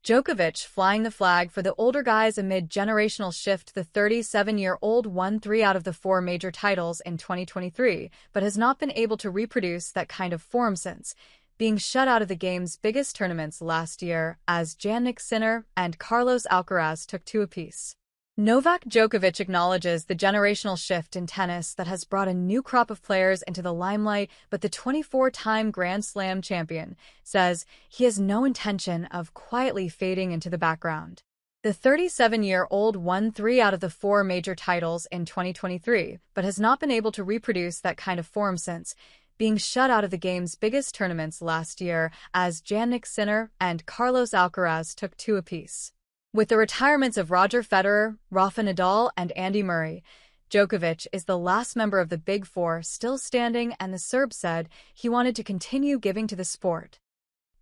Djokovic flying the flag for the older guys amid generational shift. The 37-year-old won 3 out of the 4 major titles in 2023, but has not been able to reproduce that kind of form since being shut out of the game's biggest tournaments last year as Jannik Sinner and Carlos Alcaraz took 2 apiece. Novak Djokovic acknowledges the generational shift in tennis that has brought a new crop of players into the limelight, but the 24-time Grand Slam champion says he has no intention of quietly fading into the background. The 37-year-old won 3 out of the 4 major titles in 2023, but has not been able to reproduce that kind of form since being shut out of the game's biggest tournaments last year as Jannik Sinner and Carlos Alcaraz took 2 apiece. With the retirements of Roger Federer, Rafa Nadal, and Andy Murray, Djokovic is the last member of the Big Four still standing, and the Serb said he wanted to continue giving to the sport.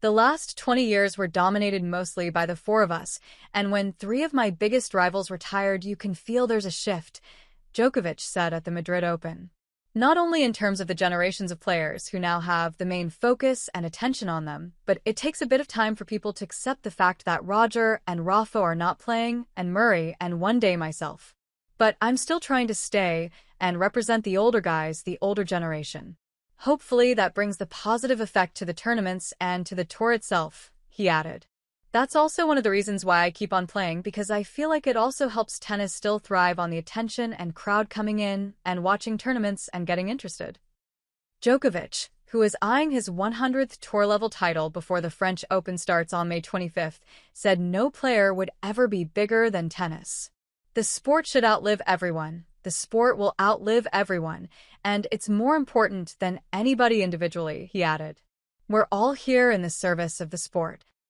The last 20 years were dominated mostly by the 4 of us, and when 3 of my biggest rivals retired, you can feel there's a shift, Djokovic said at the Madrid Open. Not only in terms of the generations of players who now have the main focus and attention on them, but it takes a bit of time for people to accept the fact that Roger and Rafa are not playing, and Murray, and one day myself. But I'm still trying to stay and represent the older guys, the older generation. Hopefully that brings the positive effect to the tournaments and to the tour itself, he added. That's also one of the reasons why I keep on playing, because I feel like it also helps tennis still thrive on the attention and crowd coming in and watching tournaments and getting interested. Djokovic, who is eyeing his 100th tour-level title before the French Open starts on May 25th, said no player would ever be bigger than tennis. The sport should outlive everyone. The sport will outlive everyone, and it's more important than anybody individually, he added. We're all here in the service of the sport.